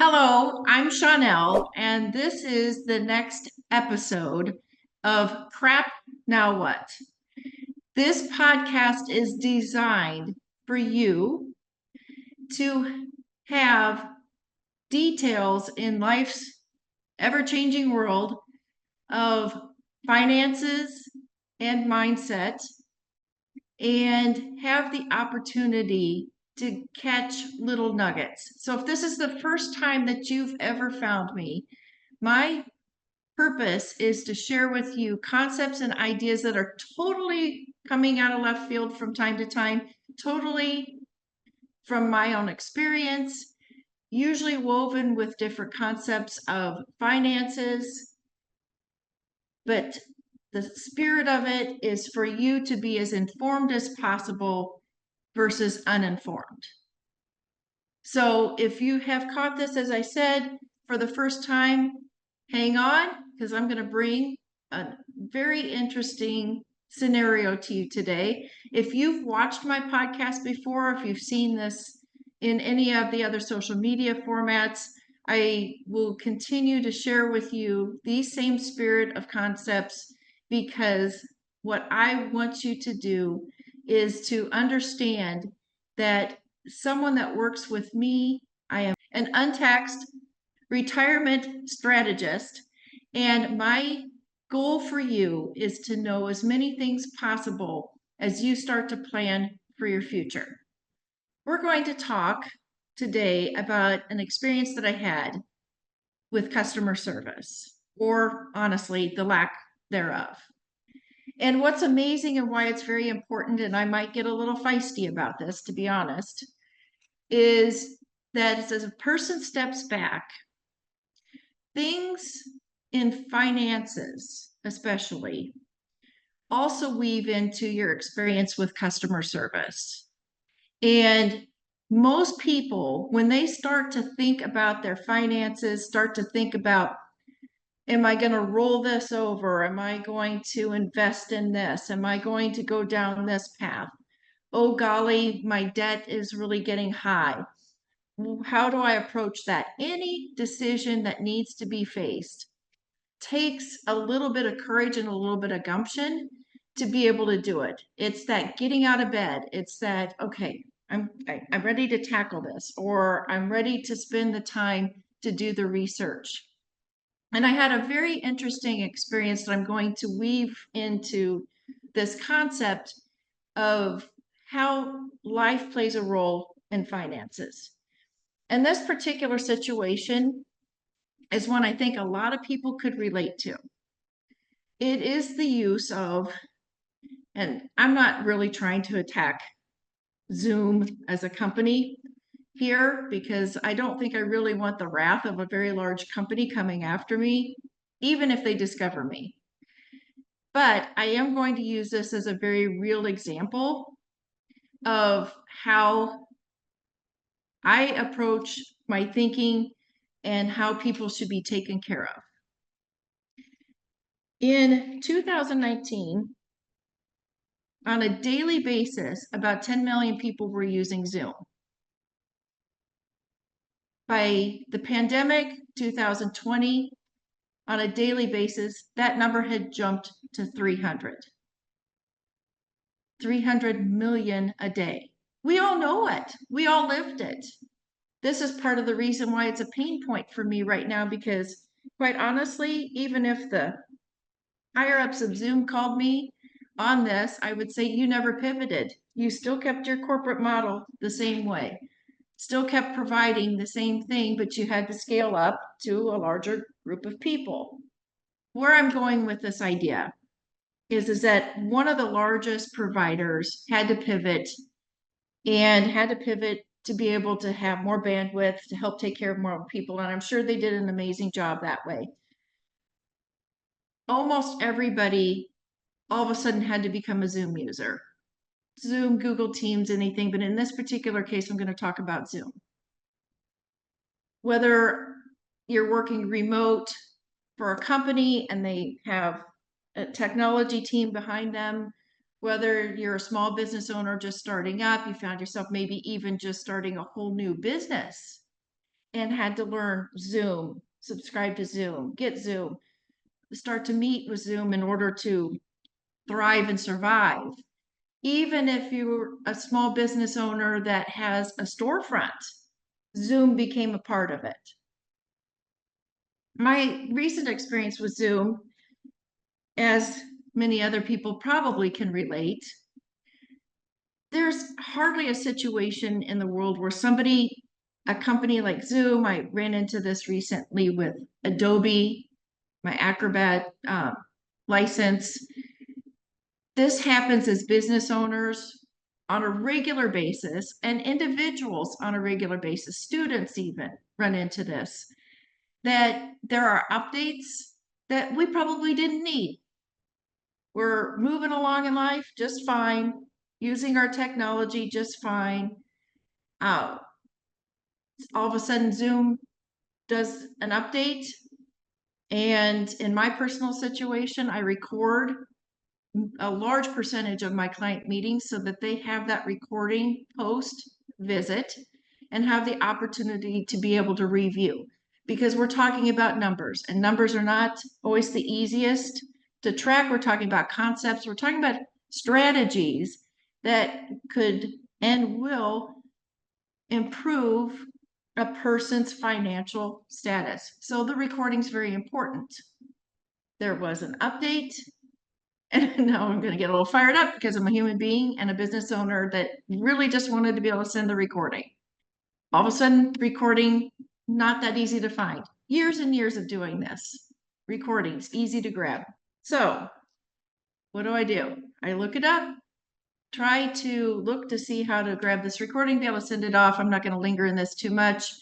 Hello, I'm Shaunelle, and this is the next episode of Crap Now What? This podcast is designed for you to have details in life's ever changing world of finances and mindset, and have the opportunity to catch little nuggets. So, if this is the first time that you've ever found me, my purpose is to share with you concepts and ideas that are totally coming out of left field from time to time, totally from my own experience, usually woven with different concepts of finances. But the spirit of it is for you to be as informed as possible versus uninformed. So if you have caught this, as I said, for the first time, hang on, because I'm going to bring a very interesting scenario to you today. If you've watched my podcast before, if you've seen this in any of the other social media formats, I will continue to share with you the same spirit of concepts, because what I want you to do is to understand that someone that works with me, I am an untaxed retirement strategist, and my goal for you is to know as many things possible as you start to plan for your future. We're going to talk today about an experience that I had with customer service, or honestly, the lack thereof. And what's amazing and why it's very important, and I might get a little feisty about this, to be honest, is that as a person steps back, things in finances, especially, also weave into your experience with customer service. And most people, when they start to think about their finances, start to think about, am I going to roll this over? Am I going to invest in this? Am I going to go down this path? Oh, golly, my debt is really getting high. How do I approach that? Any decision that needs to be faced takes a little bit of courage and a little bit of gumption to be able to do it. It's that getting out of bed. It's that, okay, I'm ready to tackle this, or I'm ready to spend the time to do the research. And I had a very interesting experience that I'm going to weave into this concept of how life plays a role in finances. And this particular situation is one I think a lot of people could relate to. It is the use of, and I'm not really trying to attack Zoom as a company here, because I don't think I really want the wrath of a very large company coming after me, even if they discover me. But I am going to use this as a very real example of how I approach my thinking and how people should be taken care of. In 2019, on a daily basis, about 10 million people were using Zoom. By the pandemic, 2020, on a daily basis, that number had jumped to 300. 300 million a day. We all know it. We all lived it. This is part of the reason why it's a pain point for me right now, because quite honestly, even if the higher ups of Zoom called me on this, I would say you never pivoted. You still kept your corporate model the same way, still kept providing the same thing, but you had to scale up to a larger group of people. Where I'm going with this idea is that one of the largest providers had to pivot, and had to pivot to be able to have more bandwidth to help take care of more people. And I'm sure they did an amazing job that way. Almost everybody all of a sudden had to become a Zoom user. Zoom, Google Teams, anything, but in this particular case, I'm going to talk about Zoom. Whether you're working remote for a company and they have a technology team behind them, whether you're a small business owner just starting up, you found yourself maybe even just starting a whole new business, and had to learn Zoom, subscribe to Zoom, get Zoom, start to meet with Zoom in order to thrive and survive. Even if you're a small business owner that has a storefront, Zoom became a part of it. My recent experience with Zoom, as many other people probably can relate, there's hardly a situation in the world where a company like Zoom, I ran into this recently with Adobe, my Acrobat license. This happens as business owners on a regular basis and individuals on a regular basis, students even run into this, that there are updates that we probably didn't need. We're moving along in life just fine, using our technology just fine. Uh, all of a sudden, Zoom does an update. And in my personal situation, I record a large percentage of my client meetings so that they have that recording post visit and have the opportunity to be able to review, because we're talking about numbers, and numbers are not always the easiest to track. We're talking about concepts, we're talking about strategies that could and will improve a person's financial status. So the recording is very important. There was an update. And now I'm going to get a little fired up because I'm a human being and a business owner that really just wanted to be able to send the recording. All of a sudden, recording, not that easy to find. Years and years of doing this. Recordings, easy to grab. So what do? I look it up, try to look to see how to grab this recording, be able to send it off. I'm not going to linger in this too much.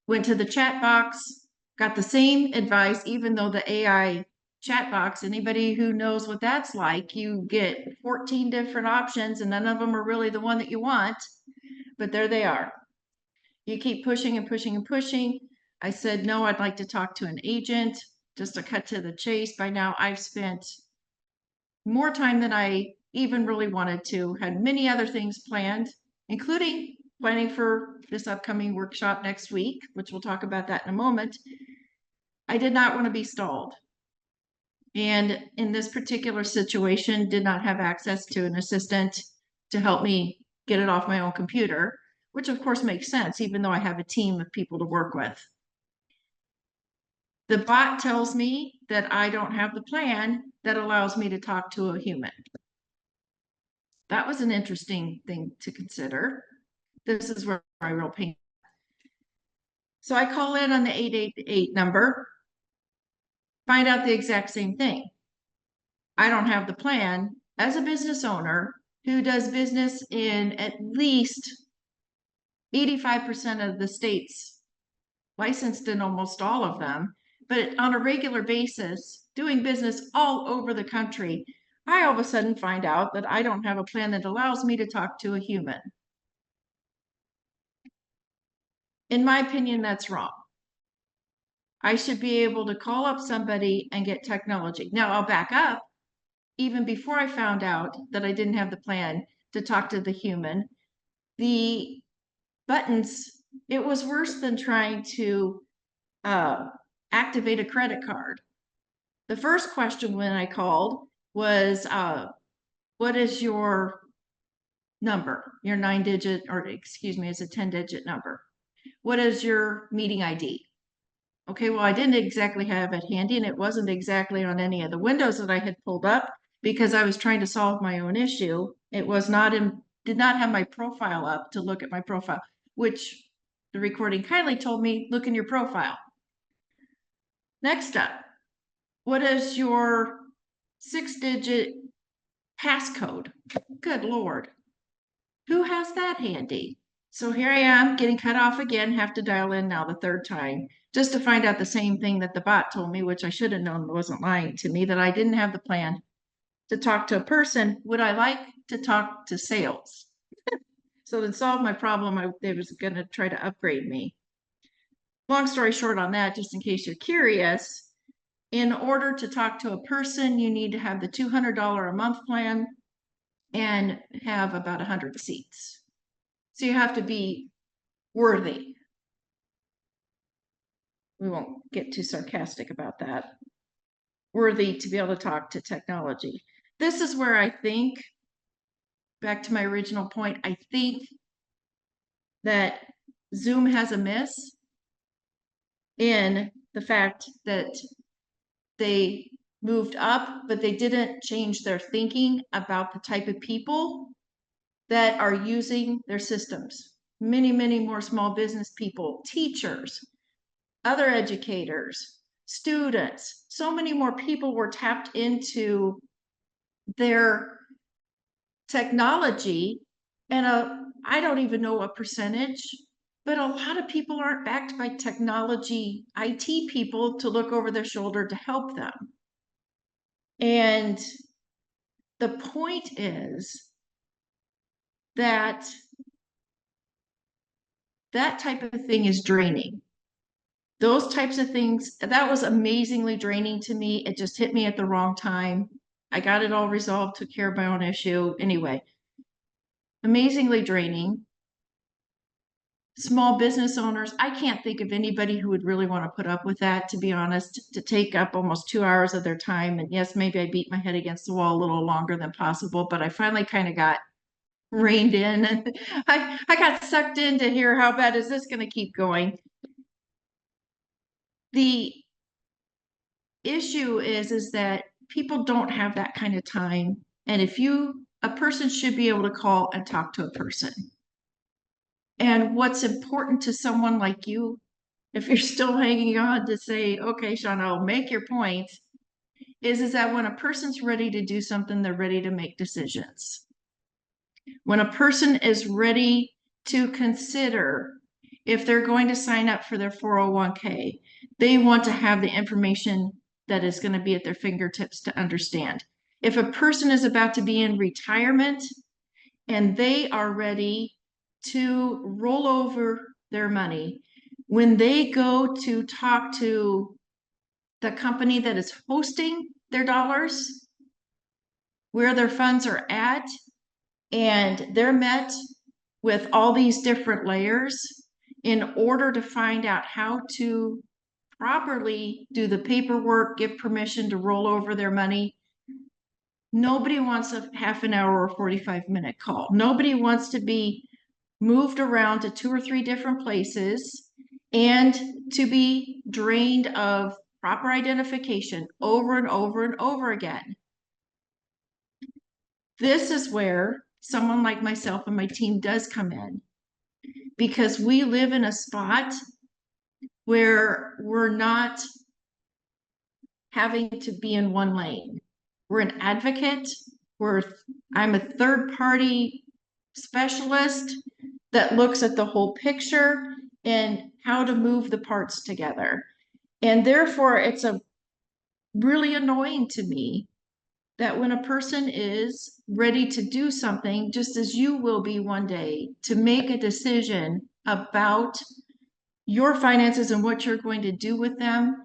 Went to the chat box, got the same advice, even though the AI chat box, anybody who knows what that's like, you get 14 different options and none of them are really the one that you want, but there they are. You keep pushing and pushing and pushing. I said, no, I'd like to talk to an agent. Just to cut to the chase, by now I've spent more time than I even really wanted to, had many other things planned, including planning for this upcoming workshop next week, which we'll talk about that in a moment. I did not want to be stalled. And in this particular situation, did not have access to an assistant to help me get it off my own computer, which of course makes sense, even though I have a team of people to work with. The bot tells me that I don't have the plan that allows me to talk to a human. That was an interesting thing to consider. This is where my real pain. So I call in on the 888 number, find out the exact same thing. I don't have the plan as a business owner who does business in at least 85% of the states, licensed in almost all of them, but on a regular basis, doing business all over the country. I all of a sudden find out that I don't have a plan that allows me to talk to a human. In my opinion, that's wrong. I should be able to call up somebody and get technology. Now I'll back up. Even before I found out that I didn't have the plan to talk to the human, the buttons, it was worse than trying to activate a credit card. The first question when I called was, what is your number? Your 9-digit, or excuse me, it's a 10-digit number. What is your meeting ID? Okay, well, I didn't exactly have it handy, and it wasn't exactly on any of the windows that I had pulled up because I was trying to solve my own issue. It was not in, did not have my profile up to look at my profile, which the recording kindly told me, look in your profile. Next up, what is your 6-digit passcode? Good Lord. Who has that handy? So here I am getting cut off again, have to dial in now the third time, just to find out the same thing that the bot told me, which I should have known wasn't lying to me, that I didn't have the plan to talk to a person. Would I like to talk to sales? So to solve my problem, they was going to try to upgrade me. Long story short on that, just in case you're curious, in order to talk to a person, you need to have the $200 a month plan and have about 100 seats. So you have to be worthy. we won't get too sarcastic about that, worthy to be able to talk to technology. This is where I think, back to my original point, I think that Zoom has a miss in the fact that they moved up, but they didn't change their thinking about the type of people that are using their systems. Many, many more small business people, teachers, other educators, students, so many more people were tapped into their technology. And I don't even know what percentage, but a lot of people aren't backed by technology IT people to look over their shoulder to help them. And the point is that that type of thing is draining. Those types of things, that was amazingly draining to me. It just hit me at the wrong time. I got it all resolved, took care of my own issue. Anyway, amazingly draining. Small business owners, I can't think of anybody who would really want to put up with that, to be honest, to take up almost 2 hours of their time. And yes, maybe I beat my head against the wall a little longer than possible, but I finally kind of got reined in and I got sucked in to hear how bad is this going to keep going. The issue is that people don't have that kind of time. And a person should be able to call and talk to a person. And what's important to someone like you, if you're still hanging on to say, okay, Shaunelle, make your point, is that when a person's ready to do something, they're ready to make decisions. When a person is ready to consider if they're going to sign up for their 401k, they want to have the information that is going to be at their fingertips to understand. If a person is about to be in retirement and they are ready to roll over their money, when they go to talk to the company that is hosting their dollars, where their funds are at, and they're met with all these different layers in order to find out how to properly do the paperwork, give permission to roll over their money. Nobody wants a half an hour or 45-minute call. Nobody wants to be moved around to 2 or 3 different places and to be drained of proper identification over and over and over again. This is where someone like myself and my team does come in, because we live in a spot where we're not having to be in one lane. We're an advocate. I'm a third party specialist that looks at the whole picture and how to move the parts together. And therefore, it's really annoying to me that when a person is ready to do something, just as you will be one day, to make a decision about your finances and what you're going to do with them,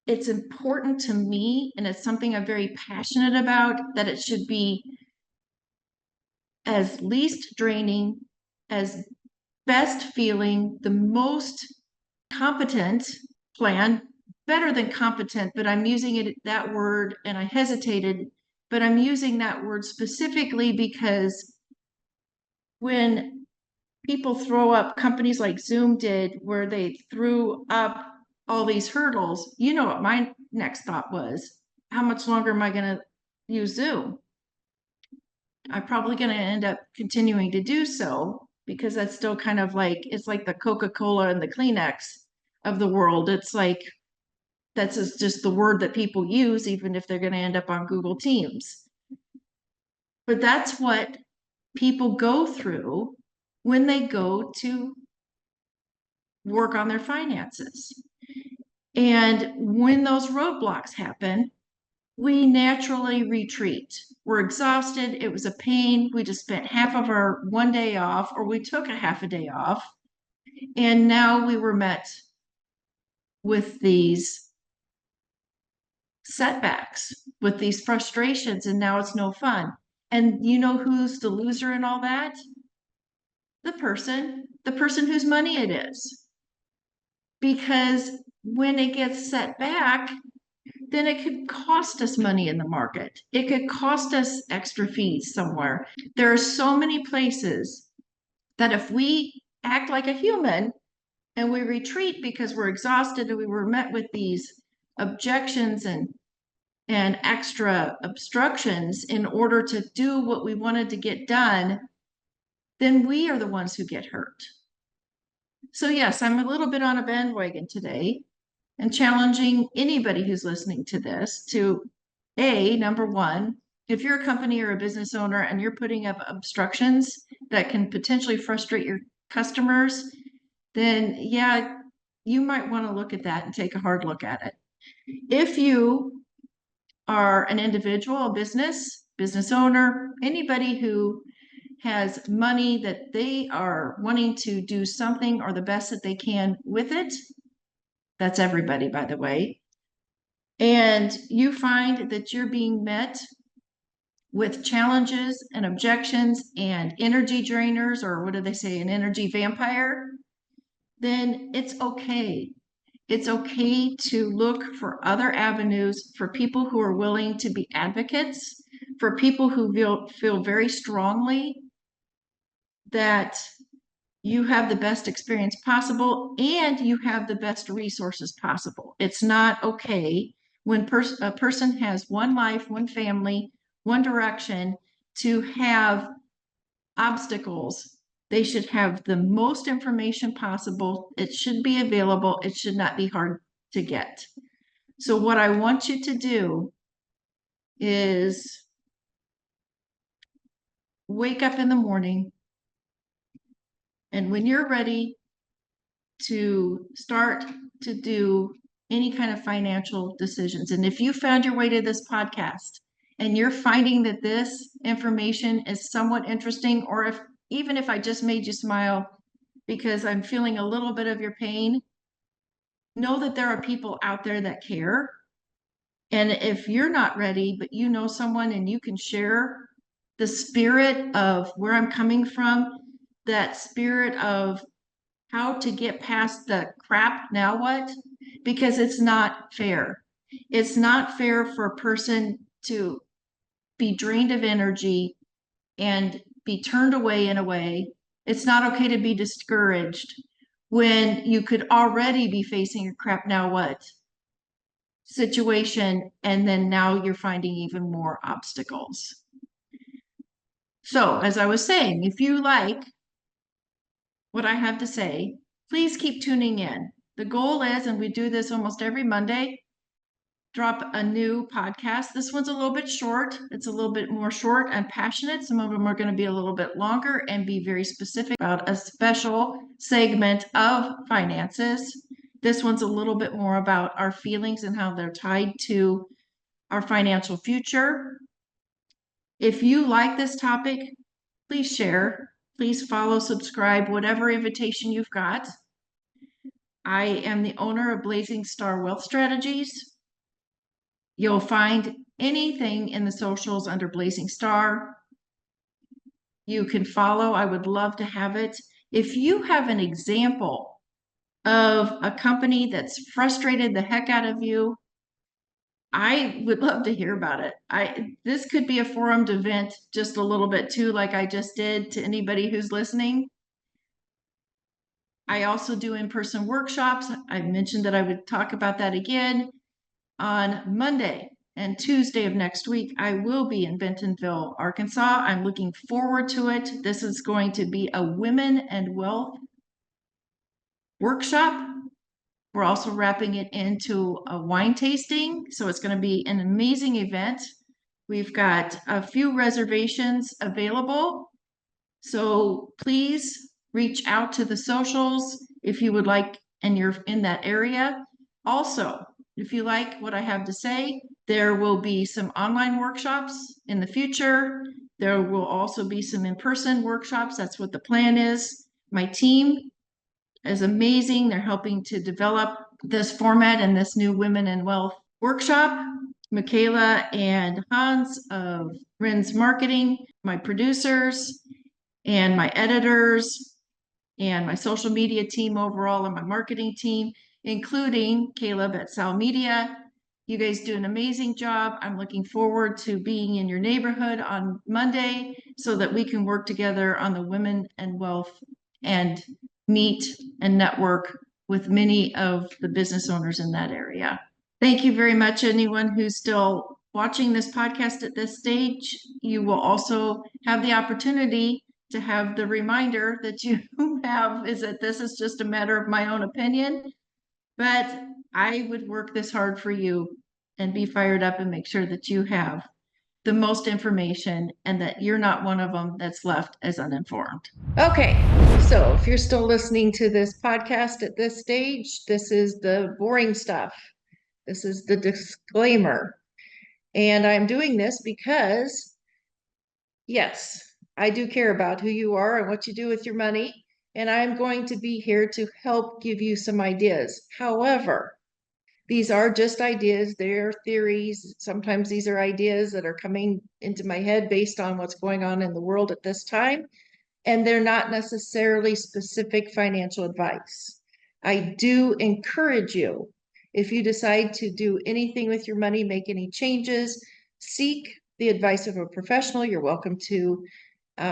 it's important to me, and it's something I'm very passionate about, that it should be as least draining, as best feeling, the most competent plan, better than competent, but I'm using that word, and I hesitated, but I'm using that word specifically because when people throw up, companies like Zoom did, where they threw up all these hurdles, you know what my next thought was? How much longer am I going to use Zoom? I'm probably going to end up continuing to do so, because that's still kind of like, it's like the Coca-Cola and the Kleenex of the world. It's like, that's just the word that people use, even if they're going to end up on Google Teams. But that's what people go through when they go to work on their finances. And when those roadblocks happen, we naturally retreat. We're exhausted. It was a pain. We just spent half of our one day off, or we took a half a day off. And now we were met with these setbacks, with these frustrations, and now it's no fun. And you know who's the loser in all that? The person whose money it is. Because when it gets set back, then it could cost us money in the market. It could cost us extra fees somewhere. There are so many places that if we act like a human and we retreat because we're exhausted and we were met with these objections and extra obstructions in order to do what we wanted to get done, then we are the ones who get hurt. So yes, I'm a little bit on a bandwagon today and challenging anybody who's listening to this to number one, if you're a company or a business owner and you're putting up obstructions that can potentially frustrate your customers, then yeah, you might want to look at that and take a hard look at it. If you are an individual, a business owner, anybody who has money that they are wanting to do something or the best that they can with it, that's everybody, by the way, and you find that you're being met with challenges and objections and energy drainers, or what do they say, an energy vampire, then it's okay. It's okay to look for other avenues for people who are willing to be advocates, for people who feel very strongly that you have the best experience possible and you have the best resources possible. It's not okay when a person has one life, one family, one direction to have obstacles. They should have the most information possible. It should be available. It should not be hard to get. So what I want you to do is wake up in the morning, and when you're ready to start to do any kind of financial decisions, and if you found your way to this podcast and you're finding that this information is somewhat interesting, or if even if I just made you smile because I'm feeling a little bit of your pain, know that there are people out there that care. And if you're not ready, but you know someone and you can share the spirit of where I'm coming from, that spirit of how to get past the crap, now what? Because it's not fair. It's not fair for a person to be drained of energy and be turned away in a way. It's not okay to be discouraged when you could already be facing a crap, now what situation, and then now you're finding even more obstacles. So, as I was saying, if you like what I have to say, please keep tuning in. The goal is, and we do this almost every Monday, drop a new podcast. This one's a little bit short. It's a little bit more short and passionate. Some of them are going to be a little bit longer and be very specific about a special segment of finances. This one's a little bit more about our feelings and how they're tied to our financial future. If you like this topic, please share. Please follow, subscribe, whatever invitation you've got. I am the owner of Blazing Star Wealth Strategies. You'll find anything in the socials under Blazing Star. You can follow. I would love to have it. If you have an example of a company that's frustrated the heck out of you, I would love to hear about it. This could be a forum to vent just a little bit too, like I just did to anybody who's listening. I also do in-person workshops. I mentioned that I would talk about that again on Monday and Tuesday of next week. I will be in Bentonville, Arkansas. I'm looking forward to it. This is going to be a women and wealth workshop. We're also wrapping it into a wine tasting. So it's going to be an amazing event. We've got a few reservations available. So please reach out to the socials if you would like and you're in that area. Also, if you like what I have to say, there will be some online workshops in the future. There will also be some in-person workshops. That's what the plan is. My team is amazing. They're helping to develop this format and this new Women in Wealth workshop. Michaela and Hans of Ren's Marketing, my producers, and my editors, and my social media team overall, and my marketing team. including Caleb at Sal Media. You guys do an amazing job. I'm looking forward to being in your neighborhood on Monday so that we can work together on the Women and Wealth and meet and network with many of the business owners in that area. Thank you very much, anyone who's still watching this podcast at this stage. You will also have the opportunity to have the reminder that you have is that this is just a matter of my own opinion, but I would work this hard for you and be fired up and make sure that you have the most information and that you're not one of them that's left as uninformed. Okay, so if you're still listening to this podcast at this stage, this is the boring stuff. This is the disclaimer. And I'm doing this because, yes, I do care about who you are and what you do with your money. And I'm going to be here to help give you some ideas. However, these are just ideas, they're theories. Sometimes these are ideas that are coming into my head based on what's going on in the world at this time. And they're not necessarily specific financial advice. I do encourage you, if you decide to do anything with your money, make any changes, seek the advice of a professional. You're welcome to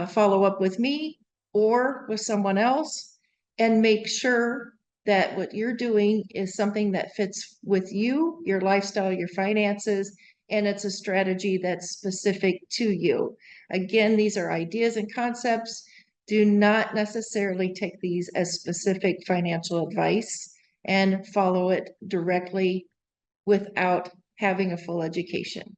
follow up with me or with someone else and make sure that what you're doing is something that fits with you, your lifestyle, your finances, and it's a strategy that's specific to you. Again, these are ideas and concepts. Do not necessarily take these as specific financial advice and follow it directly without having a full education.